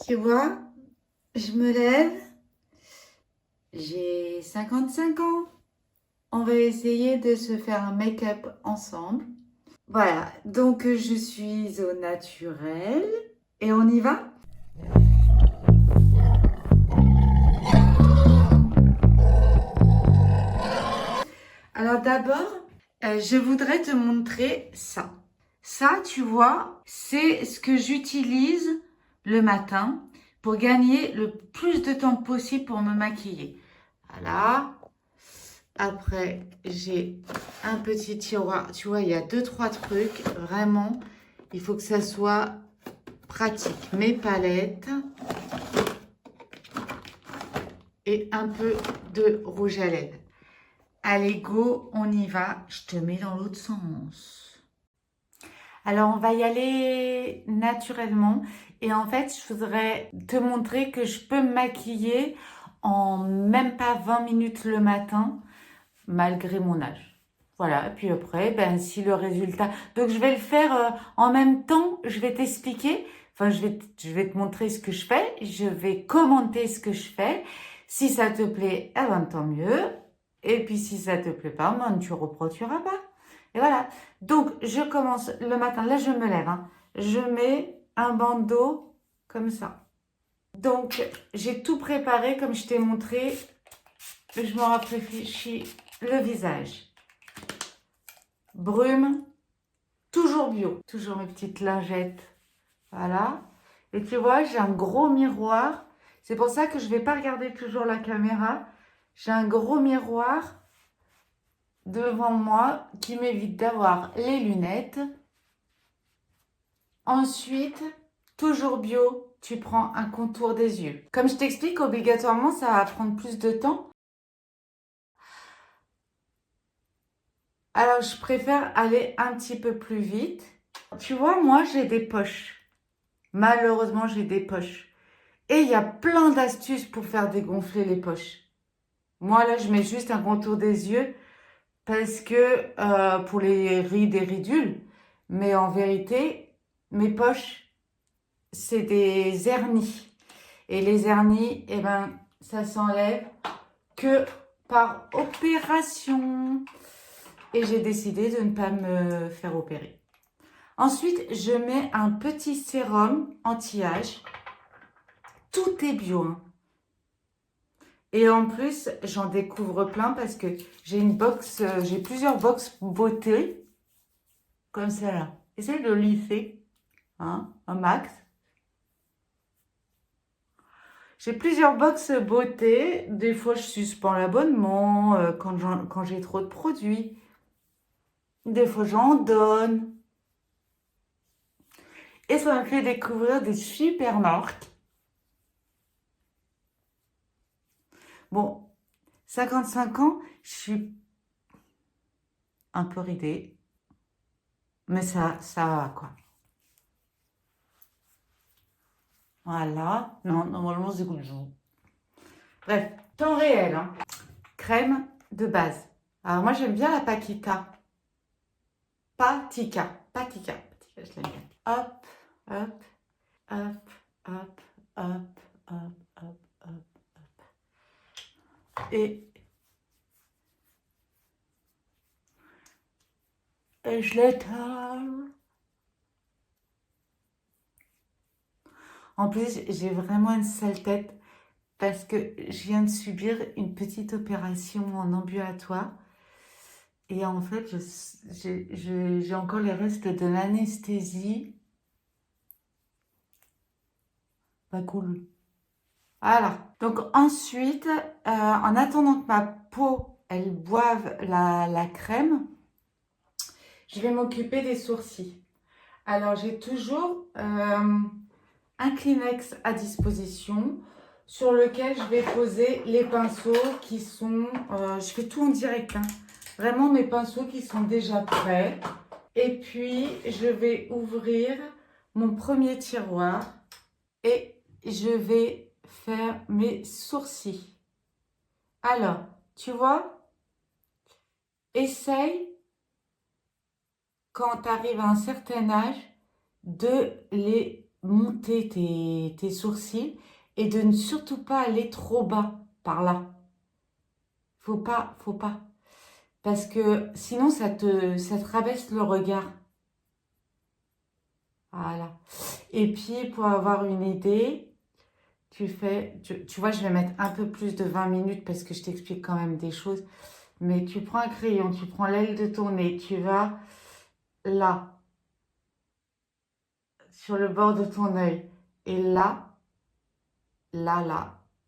Tu vois, je me lève, j'ai 55 ans. On va essayer de se faire un make-up ensemble. Voilà, donc je suis au naturel et on y va? Alors d'abord, je voudrais te montrer ça. Ça, tu vois, c'est ce que j'utilise le matin pour gagner le plus de temps possible pour me maquiller. Voilà. Après, j'ai un petit tiroir. Tu vois, il y a deux, trois trucs. Vraiment, il faut que ça soit pratique. Mes palettes et un peu de rouge à lèvres. Allez, go, on y va. Je te mets dans l'autre sens. Alors, on va y aller naturellement. Et en fait, je voudrais te montrer que je peux me maquiller en même pas 20 minutes le matin, malgré mon âge. Voilà, et puis après, ben, si le résultat... Donc, je vais le faire en même temps, je vais t'expliquer, enfin, je vais te montrer ce que je fais, je vais commenter ce que je fais. Si ça te plaît, eh ben, tant mieux. Et puis, si ça te plaît pas, ben, tu reproduiras pas. Et voilà. Donc, je commence le matin. Là, je me lève, hein. Je mets un bandeau comme ça. Donc, j'ai tout préparé comme je t'ai montré. Je me rafraîchis le visage. Brume, toujours bio. Toujours mes petites lingettes. Voilà. Et tu vois, j'ai un gros miroir. C'est pour ça que je ne vais pas regarder toujours la caméra. J'ai un gros miroir devant moi qui m'évite d'avoir les lunettes. Ensuite, toujours bio, tu prends un contour des yeux. Comme je t'explique, obligatoirement, ça va prendre plus de temps. Alors, je préfère aller un petit peu plus vite. Tu vois, moi, j'ai des poches. Malheureusement, j'ai des poches. Et il y a plein d'astuces pour faire dégonfler les poches. Moi, là, je mets juste un contour des yeux parce que pour les rides et ridules. Mais en vérité, mes poches, c'est des hernies. Et les hernies, eh ben, ça s'enlève que par opération. Et j'ai décidé de ne pas me faire opérer. Ensuite, je mets un petit sérum anti-âge. Tout est bio, hein. Et en plus, j'en découvre plein parce que j'ai une box, j'ai plusieurs box beauté, comme celle-là. Essaye de lisser, hein, un max. J'ai plusieurs box beauté. Des fois, je suspends l'abonnement quand j'ai trop de produits. Des fois, j'en donne. Et ça me fait découvrir des super marques. Bon, 55 ans, je suis un peu ridée. Mais ça va, quoi. Voilà. Non, normalement, c'est good jour. Bref, temps réel, hein. Crème de base. Alors, moi, j'aime bien la Paquita. Patika, je l'aime bien. Hop, hop, hop, hop, hop, hop, hop, hop. Et je l'étale. En plus, j'ai vraiment une sale tête parce que je viens de subir une petite opération en ambulatoire. Et en fait, j'ai encore les restes de l'anesthésie. Pas cool. Voilà. Donc ensuite, en attendant que ma peau, elle boive la crème, je vais m'occuper des sourcils. Alors j'ai toujours un Kleenex à disposition sur lequel je vais poser les pinceaux qui sont... je fais tout en direct, hein. Vraiment mes pinceaux qui sont déjà prêts. Et puis je vais ouvrir mon premier tiroir et je vais faire mes sourcils. Alors, tu vois, essaye quand tu arrives à un certain âge de les monter tes sourcils et de ne surtout pas aller trop bas par là. Faut pas, faut pas. Parce que sinon, ça te rabaisse le regard. Voilà. Et puis, pour avoir une idée, tu vois, je vais mettre un peu plus de 20 minutes parce que je t'explique quand même des choses. Mais tu prends un crayon, tu prends l'aile de ton nez, tu vas là, sur le bord de ton œil. Et là,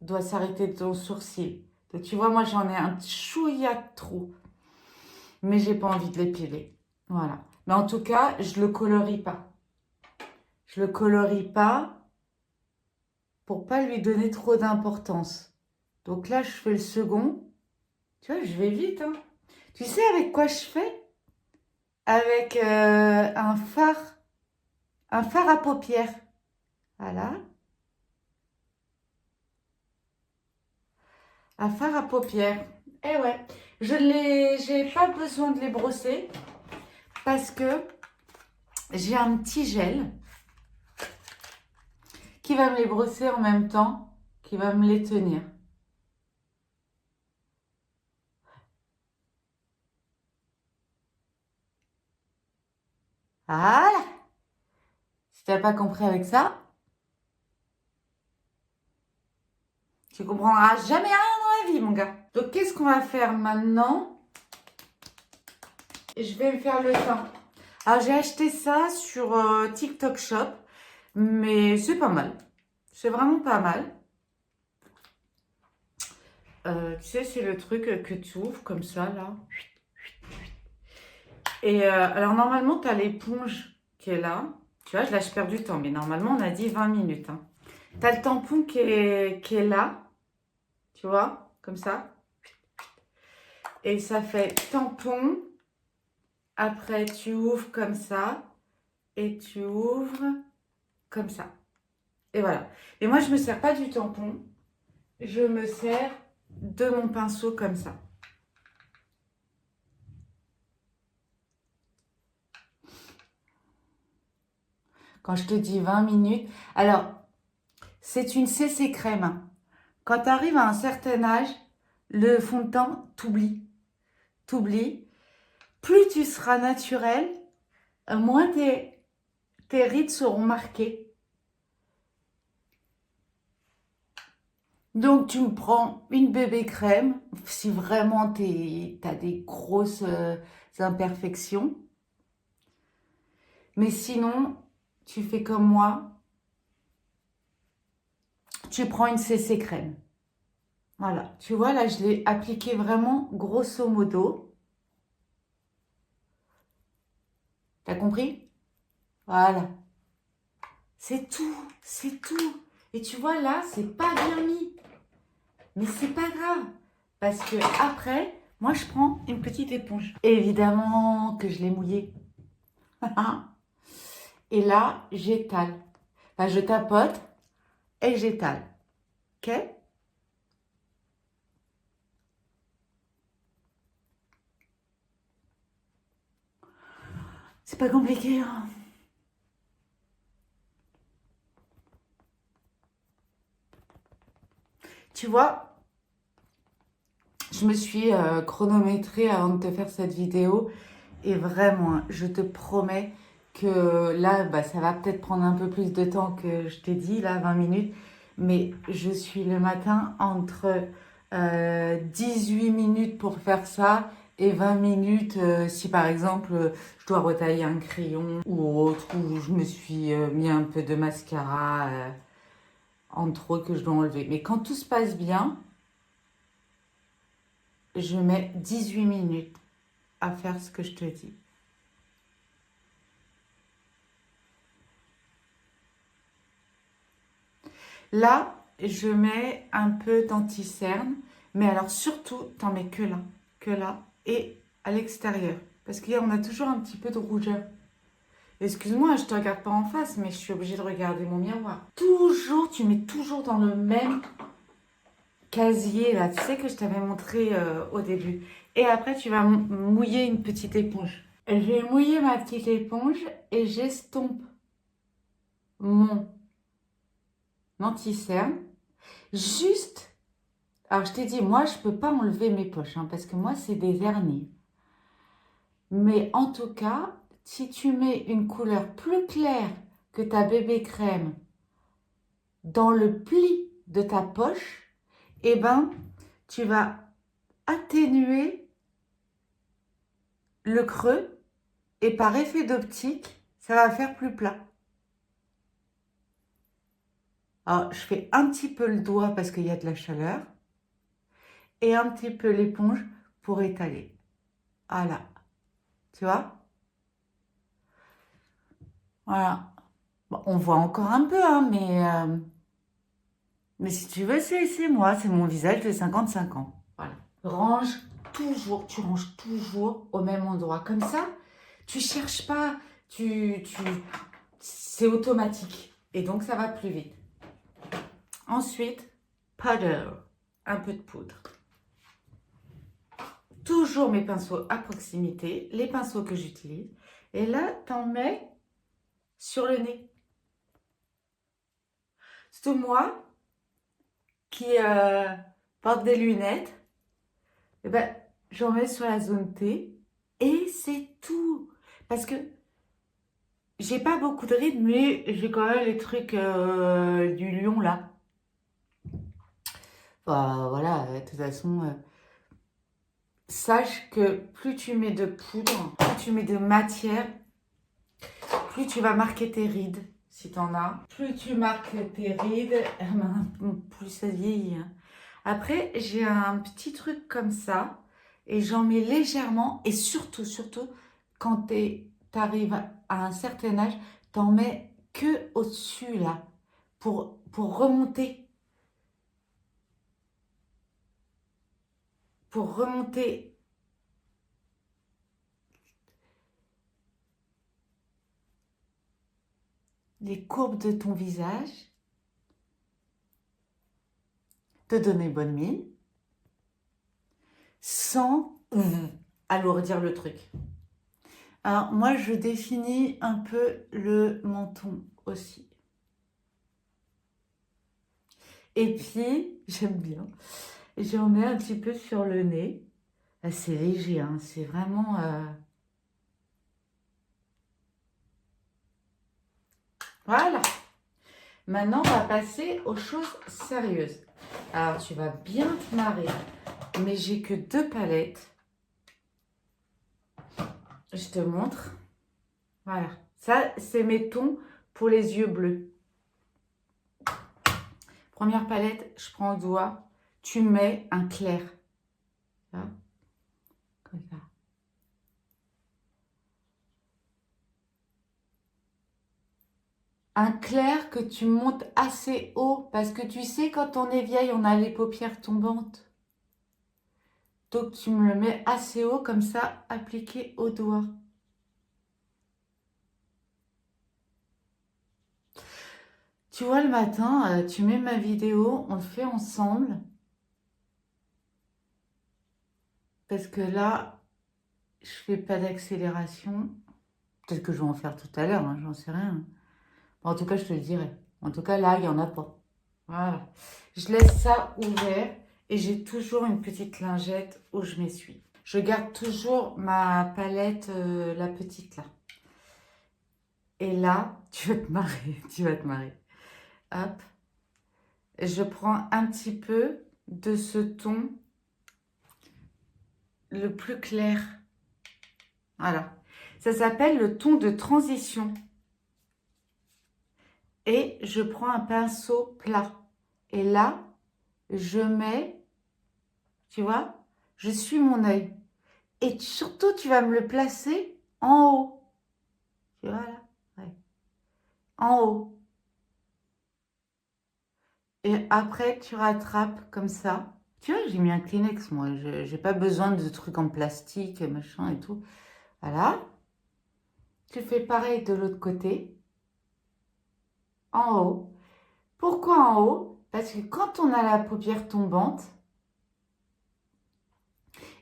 doit s'arrêter de ton sourcil. Donc, tu vois, moi, j'en ai un chouïa de trou. Mais j'ai pas envie de l'épiler. Voilà. Mais en tout cas, je le colorie pas. Je le colorie pas pour pas lui donner trop d'importance. Donc là, je fais le second. Tu vois, je vais vite, hein. Tu sais avec quoi je fais? Avec un fard à paupières. Voilà. Un fard à paupières. Eh ouais, j'ai pas besoin de les brosser parce que j'ai un petit gel qui va me les brosser en même temps, qui va me les tenir. Voilà. Si tu n'as pas compris avec ça, tu comprendras jamais rien dans la vie, mon gars. Donc, qu'est-ce qu'on va faire maintenant? Je vais me faire le teint. Alors, j'ai acheté ça sur TikTok Shop, mais c'est pas mal. C'est vraiment pas mal. Tu sais, c'est le truc que tu ouvres comme ça, là. Et alors, normalement, tu as l'éponge qui est là. Tu vois, là, je perds du temps, mais normalement, on a dit 20 minutes. Hein. Tu as le tampon qui est là, tu vois, comme ça. Et ça fait tampon. Après, tu ouvres comme ça. Et tu ouvres comme ça. Et voilà. Et moi, je ne me sers pas du tampon. Je me sers de mon pinceau comme ça. Quand je te dis 20 minutes. Alors, c'est une CC crème. Hein. Quand tu arrives à un certain âge, le fond de teint, t'oublies. Plus tu seras naturel, moins tes rides seront marquées. Donc, tu me prends une bébé crème, si vraiment tu as des grosses imperfections. Mais sinon, tu fais comme moi, tu prends une CC crème. Voilà, tu vois, là, je l'ai appliqué vraiment grosso modo. T'as compris? Voilà. C'est tout, c'est tout. Et tu vois, là, c'est pas bien mis. Mais c'est pas grave. Parce que après, moi, je prends une petite éponge. Évidemment que je l'ai mouillée. Et là, j'étale. Enfin, je tapote et j'étale. Ok? C'est pas compliqué, hein. Tu vois, je me suis chronométrée avant de te faire cette vidéo. Et vraiment, hein, je te promets que là, bah, ça va peut-être prendre un peu plus de temps que je t'ai dit, là, 20 minutes. Mais je suis le matin entre 18 minutes pour faire ça et 20 minutes si par exemple je dois retailler un crayon ou autre, ou je me suis mis un peu de mascara en trop que je dois enlever. Mais quand tout se passe bien, je mets 18 minutes à faire ce que je te dis. Là, je mets un peu d'anti-cerne, mais alors surtout, t'en mets que là, et à l'extérieur. Parce qu'on a toujours un petit peu de rougeur. Excuse-moi, je te regarde pas en face, mais je suis obligée de regarder mon miroir. Toujours, tu mets toujours dans le même casier, là. Tu sais que je t'avais montré au début. Et après, tu vas mouiller une petite éponge. Je vais mouiller ma petite éponge et j'estompe. mon anti-cerne. Juste, alors je t'ai dit, moi, je ne peux pas enlever mes poches, hein, parce que moi, c'est des vernis. Mais en tout cas, si tu mets une couleur plus claire que ta bébé crème dans le pli de ta poche, eh ben, tu vas atténuer le creux et par effet d'optique, ça va faire plus plat. Alors, je fais un petit peu le doigt parce qu'il y a de la chaleur et un petit peu l'éponge pour étaler. Voilà. Tu vois? Voilà. Bon, on voit encore un peu, hein, mais si tu veux, c'est moi, c'est mon visage de 55 ans. Voilà. Range toujours, tu ranges toujours au même endroit. Comme ça, tu cherches pas, c'est automatique. Et donc, ça va plus vite. Ensuite, powder, un peu de poudre. Toujours mes pinceaux à proximité, les pinceaux que j'utilise. Et là, t'en mets sur le nez. C'est moi qui porte des lunettes. Eh ben, j'en mets sur la zone T et c'est tout. Parce que j'ai pas beaucoup de rides, mais j'ai quand même les trucs du lion là. Enfin, voilà, de toute façon, sache que plus tu mets de poudre, plus tu mets de matière, plus tu vas marquer tes rides, si tu en as. Plus tu marques tes rides, plus ça vieillit, hein. Après, j'ai un petit truc comme ça et j'en mets légèrement et surtout, quand tu arrives à un certain âge, t'en mets que au-dessus là pour remonter. Pour remonter les courbes de ton visage, te donner bonne mine, sans alourdir le truc. Alors, moi, je définis un peu le menton aussi. Et puis, j'aime bien, j'en mets un petit peu sur le nez. C'est léger, hein, c'est vraiment... Voilà. Maintenant, on va passer aux choses sérieuses. Alors, tu vas bien te marrer, mais j'ai que 2 palettes. Je te montre. Voilà. Ça, c'est mes tons pour les yeux bleus. Première palette, je prends au doigt. Tu mets un clair. Là. Comme ça. Un clair que tu montes assez haut. Parce que tu sais, quand on est vieille, on a les paupières tombantes. Donc, tu me le mets assez haut, comme ça, appliqué au doigt. Tu vois, le matin, tu mets ma vidéo, on le fait ensemble. Parce que là, je fais pas d'accélération. Peut-être que je vais en faire tout à l'heure, hein, j'en sais rien. En tout cas, je te le dirai. En tout cas, là, il n'y en a pas. Voilà. Je laisse ça ouvert et j'ai toujours une petite lingette où je m'essuie. Je garde toujours ma palette, la petite là. Et là, tu vas te marrer, tu vas te marrer. Hop. Je prends un petit peu de ce ton le plus clair. Voilà. Ça s'appelle le ton de transition. Et je prends un pinceau plat. Et là, je mets, tu vois, je suis mon œil. Et surtout, tu vas me le placer en haut. Tu vois là? Ouais. En haut. Et après, tu rattrapes comme ça. Tu vois, j'ai mis un Kleenex, moi. Je n'ai pas besoin de trucs en plastique, machin et tout. Voilà. Tu fais pareil de l'autre côté. En haut. Pourquoi en haut? Parce que quand on a la paupière tombante,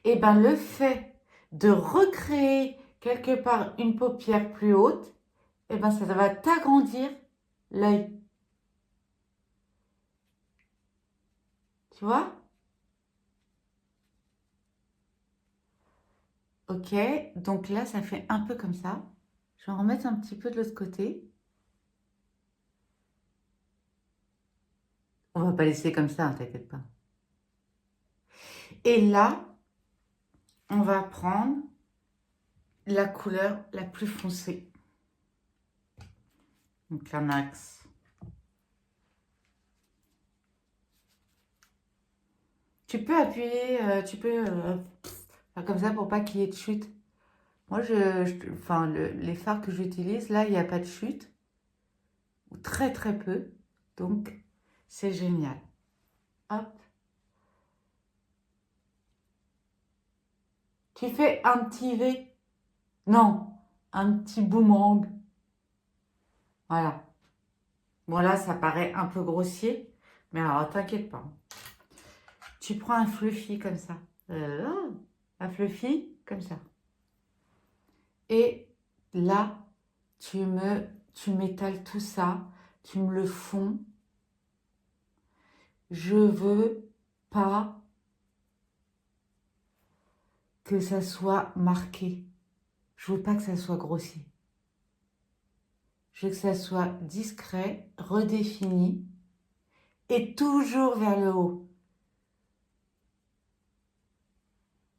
eh ben le fait de recréer quelque part une paupière plus haute, eh ben ça va t'agrandir l'œil. Tu vois? Ok, donc là, ça fait un peu comme ça. Je vais en remettre un petit peu de l'autre côté. On va pas laisser comme ça, hein, t'inquiète pas. Et là, on va prendre la couleur la plus foncée. Donc un axe. Tu peux appuyer, tu peux faire comme ça pour pas qu'il y ait de chute. Moi, enfin, les fards que j'utilise, là, il n'y a pas de chute. Ou très très peu. Donc, c'est génial. Hop. Tu fais un petit V. Non, un petit boomerang. Voilà. Bon, là, ça paraît un peu grossier. Mais alors, t'inquiète pas. Tu prends un fluffy comme ça. Un fluffy comme ça. Et là, tu m'étales tout ça. Tu me le fonds. Je veux pas que ça soit marqué. Je veux pas que ça soit grossier. Je veux que ça soit discret, redéfini et toujours vers le haut.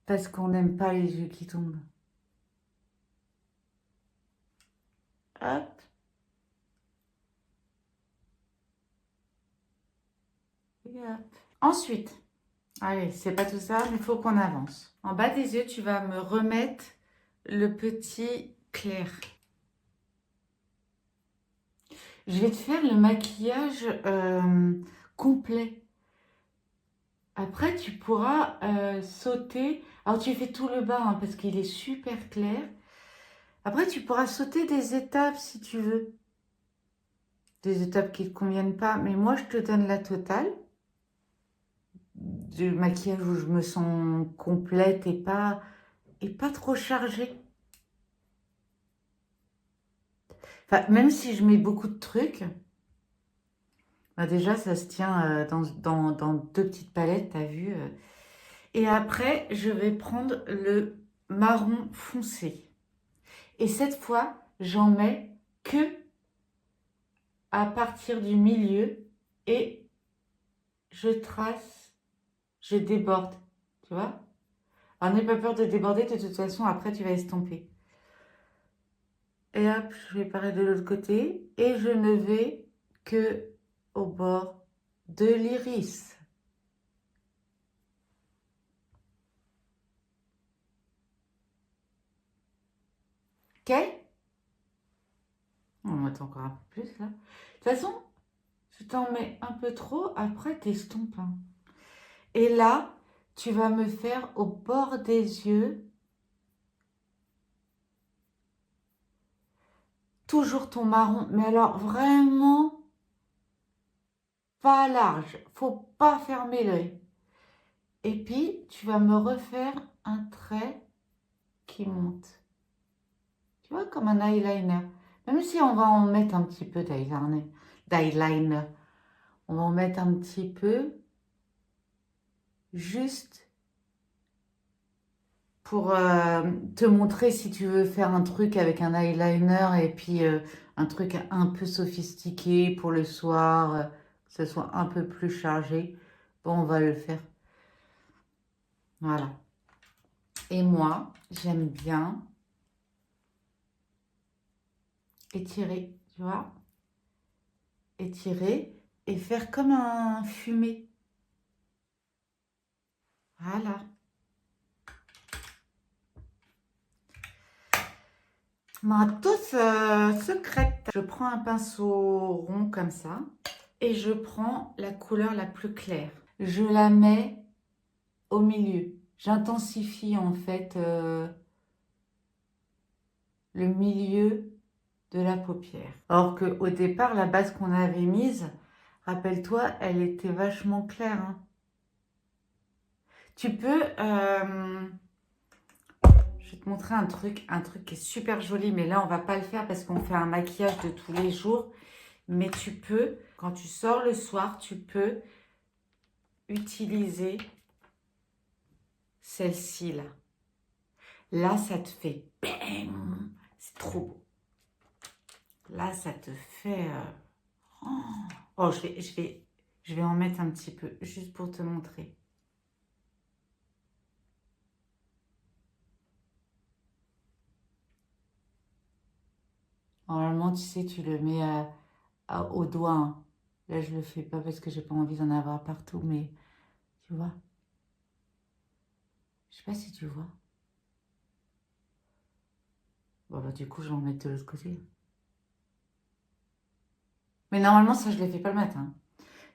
Parce qu'on n'aime pas les yeux qui tombent. Hop. Et hop. Ensuite, allez, c'est pas tout ça, mais il faut qu'on avance. En bas des yeux, tu vas me remettre le petit clair. Je vais te faire le maquillage complet. Après, tu pourras sauter. Alors, tu fais tout le bas hein, parce qu'il est super clair. Après, tu pourras sauter des étapes si tu veux. Des étapes qui ne te conviennent pas. Mais moi, je te donne la totale. Du maquillage où je me sens complète et pas trop chargée. Enfin, même si je mets beaucoup de trucs, bah déjà, ça se tient dans deux petites palettes, t'as vu. Et après, je vais prendre le marron foncé. Et cette fois, j'en mets que à partir du milieu et je trace, je déborde, tu vois? Alors, n'aie pas peur de déborder, de toute façon, après, tu vas estomper. Et hop, je vais pareil de l'autre côté et je ne vais que au bord de l'iris. Ok? On va mettre encore un peu plus là. De toute façon, je t'en mets un peu trop, après t'estompes. Hein. Et là, tu vas me faire au bord des yeux, toujours ton marron, mais alors vraiment pas large. Faut pas fermer l'œil. Et puis, tu vas me refaire un trait qui monte. Tu vois, comme un eyeliner. Même si on va en mettre un petit peu d'eyeliner. On va en mettre un petit peu, juste pour te montrer si tu veux faire un truc avec un eyeliner et puis un truc un peu sophistiqué pour le soir, que ce soit un peu plus chargé. Bon, on va le faire. Voilà. Et moi, j'aime bien étirer, tu vois, étirer et faire comme un fumé. Voilà. Ma touche secrète. Je prends un pinceau rond comme ça et je prends la couleur la plus claire. Je la mets au milieu. J'intensifie en fait le milieu de la paupière. Alors qu'au départ, la base qu'on avait mise, rappelle-toi, elle était vachement claire. Hein. Tu peux... je vais te montrer un truc qui est super joli, mais là, on va pas le faire parce qu'on fait un maquillage de tous les jours. Mais tu peux, quand tu sors le soir, tu peux utiliser celle-ci là. Là, ça te fait bang. C'est trop beau. Là, ça te fait... Oh, je vais en mettre un petit peu, juste pour te montrer. Normalement, tu sais, tu le mets au doigt. Hein. Là, je le fais pas parce que j'ai pas envie d'en avoir partout, mais tu vois. Je sais pas si tu vois. Bon, bah, du coup, je vais en mettre de l'autre côté. Mais normalement, ça, je ne le fais pas le matin.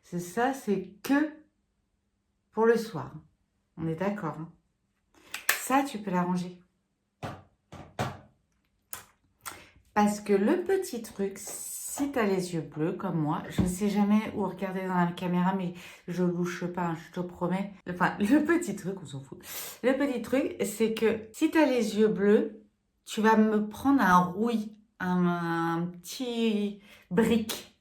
C'est ça, c'est que pour le soir. On est d'accord. Hein. Ça, tu peux l'arranger. Parce que le petit truc, si tu as les yeux bleus comme moi, je ne sais jamais où regarder dans la caméra, mais je louche pas, hein, je te promets. Enfin, le petit truc, on s'en fout. Le petit truc, c'est que si tu as les yeux bleus, tu vas me prendre un rouille, un petit brick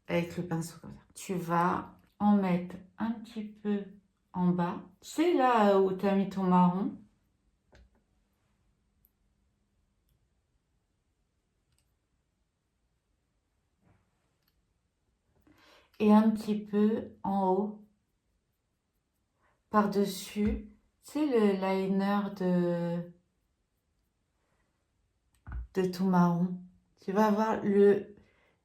avec le pinceau comme ça. Tu vas en mettre un petit peu en bas. C'est là où tu as mis ton marron. Et un petit peu en haut, par-dessus. C'est le liner de ton marron. Tu vas voir le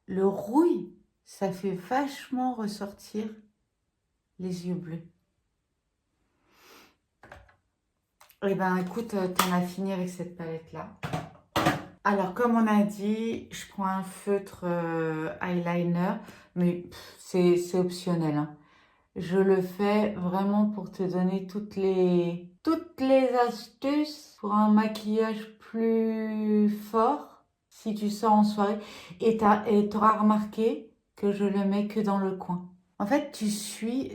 rouille, ça fait vachement ressortir les yeux bleus. Eh ben écoute, t'en as fini avec cette palette-là. Alors, comme on a dit, je prends un feutre eyeliner, mais c'est optionnel. Hein. Je le fais vraiment pour te donner toutes les astuces pour un maquillage plus fort si tu sors en soirée. Et t'auras remarqué que je le mets que dans le coin. En fait, tu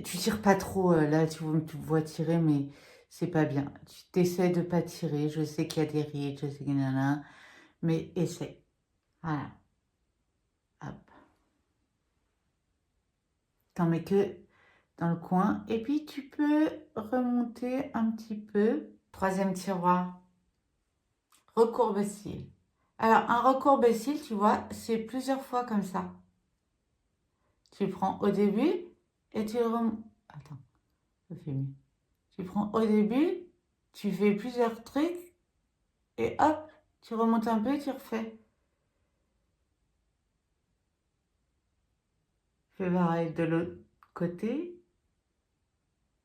tires pas trop. Là, tu me vois tirer, mais c'est pas bien. Tu t'essaies de pas tirer. Je sais qu'il y a des rides, je sais qu'il y en a, mais essaie. Voilà. Hop. T'en mets que dans le coin. Et puis, tu peux remonter un petit peu. Troisième tiroir, recourbe-cils. Alors, un recourbe-cils, tu vois, c'est plusieurs fois comme ça. Tu prends au début et tu remontes. Attends, je fais mieux. Tu prends au début, tu fais plusieurs trucs et hop, tu remontes un peu et tu refais. Fais pareil de l'autre côté.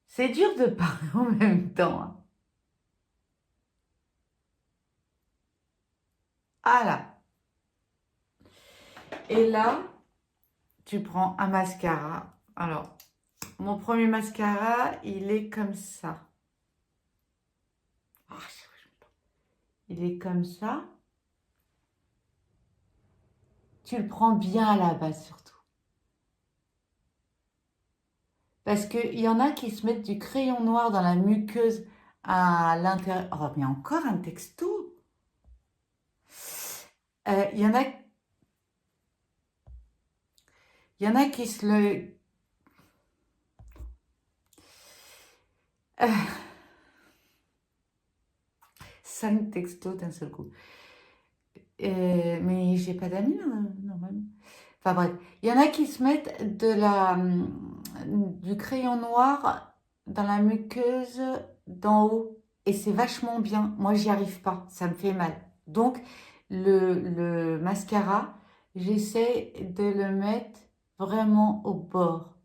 C'est dur de parler en même temps. Hein. Ah là. Et là, tu prends un mascara. Alors, mon premier mascara, il est comme ça. Ah, il est comme ça. Tu le prends bien à la base surtout. Parce qu'il y en a qui se mettent du crayon noir dans la muqueuse à l'intérieur. Oh, mais encore un texto. Il y en a, il y en a qui se le... Euh, 5 textos d'un seul coup. Mais j'ai pas d'amis, normalement. Enfin bref, il y en a qui se mettent du crayon noir dans la muqueuse d'en haut. Et c'est vachement bien. Moi, j'y arrive pas. Ça me fait mal. Donc, le mascara, j'essaie de le mettre vraiment au bord.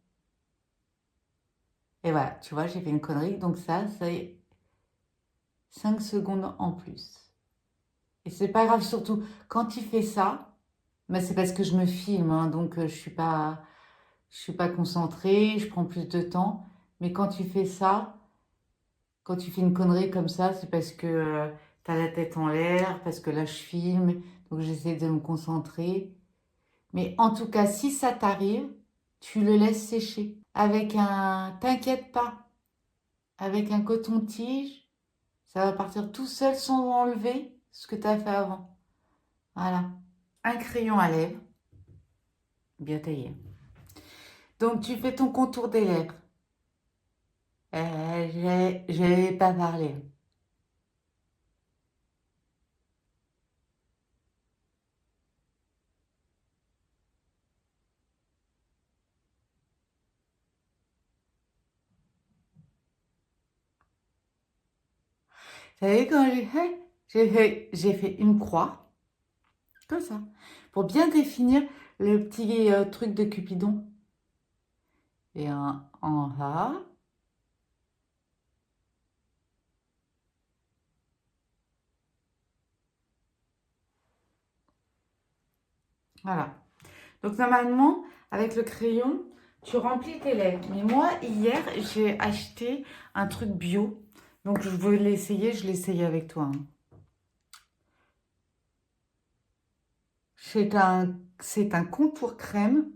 Et voilà, tu vois, j'ai fait une connerie. Donc ça, c'est 5 secondes en plus. Et c'est pas grave, surtout quand tu fais ça, bah, c'est parce que je me filme, hein, donc je suis pas concentrée, je prends plus de temps. Mais quand tu fais ça, quand tu fais une connerie comme ça, c'est parce que tu as la tête en l'air, parce que là je filme, donc j'essaie de me concentrer. Mais en tout cas, si ça t'arrive, tu le laisses sécher. T'inquiète pas, avec un coton-tige, ça va partir tout seul sans enlever ce que tu as fait avant. Voilà. Un crayon à lèvres. bien taillé. Donc, tu fais ton contour des lèvres. Je vais pas parler. Vous savez, quand j'ai fait une croix, comme ça, pour bien définir le petit truc de Cupidon. Et un en bas. Voilà. Donc, normalement, avec le crayon, tu remplis tes lèvres. Mais moi, hier, j'ai acheté un truc bio. Donc, je veux l'essayer. Je l'essaye avec toi, hein. C'est un contour crème.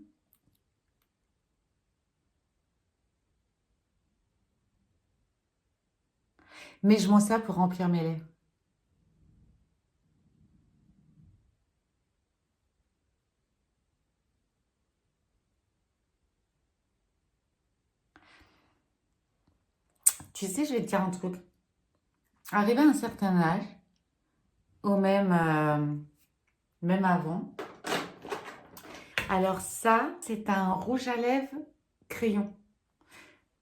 Mais je m'en sers pour remplir mes lèvres. Tu sais, je vais te dire un truc. Arrivé à un certain âge, ou même avant, alors ça, c'est un rouge à lèvres crayon.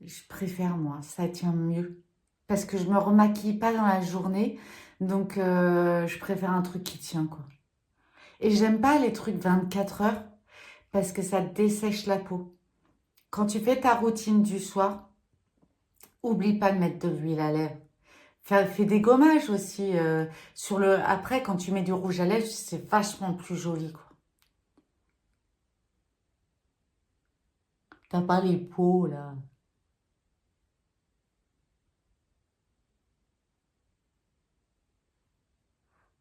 Je préfère, moi, ça tient mieux. Parce que je me remaquille pas dans la journée, donc je préfère un truc qui tient, quoi. Et j'aime pas les trucs 24 heures, parce que ça dessèche la peau. Quand tu fais ta routine du soir, oublie pas de mettre de l'huile à lèvres. Fais des gommages aussi. Après, quand tu mets du rouge à lèvres, c'est vachement plus joli, quoi. T'as pas les peaux, là.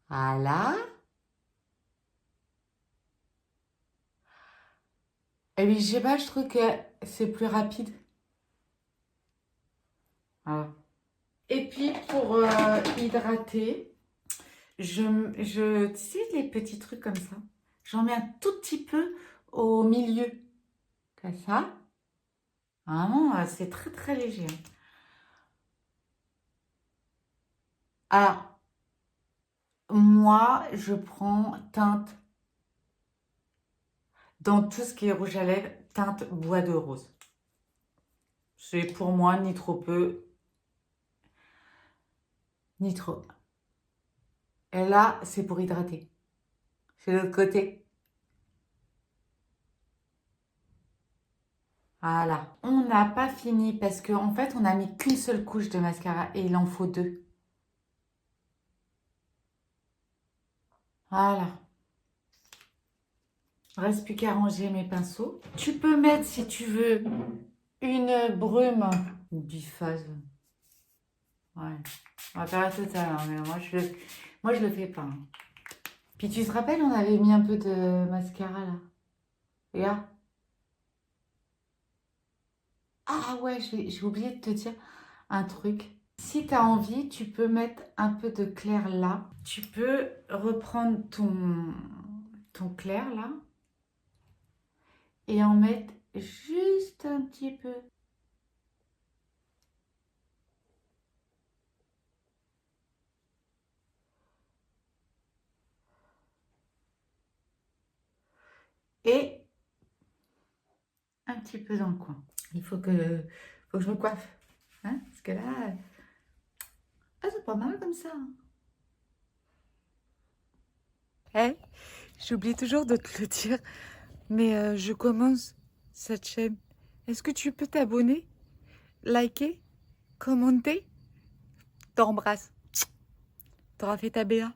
Ah là? Et puis, je sais pas, je trouve que c'est plus rapide. Voilà. Et puis, pour hydrater, tu sais, les petits trucs comme ça, j'en mets un tout petit peu au milieu. Comme ça. Vraiment, c'est très, très léger, hein. Alors, moi, je prends teinte, dans tout ce qui est rouge à lèvres, teinte bois de rose. C'est pour moi ni trop peu, ni trop. Et là, c'est pour hydrater. C'est l'autre côté. Voilà. On n'a pas fini parce qu'en fait, on n'a mis qu'une seule couche de mascara et il en faut deux. Voilà. Reste plus qu'à ranger mes pinceaux. Tu peux mettre, si tu veux, une brume biphase. Ouais. On va faire tout ça, hein, mais moi, je le fais pas, hein. Puis tu te rappelles, on avait mis un peu de mascara là. Regarde. Ah ouais, j'ai oublié de te dire un truc. Si tu as envie, tu peux mettre un peu de clair là. Tu peux reprendre ton clair là et en mettre juste un petit peu. Et un petit peu dans le coin. Faut que je me coiffe, hein, parce que là, ah, c'est pas mal comme ça, hein. Eh, j'oublie toujours de te le dire, mais je commence cette chaîne. Est-ce que tu peux t'abonner, liker, commenter? T'embrasse. T'auras fait ta BA.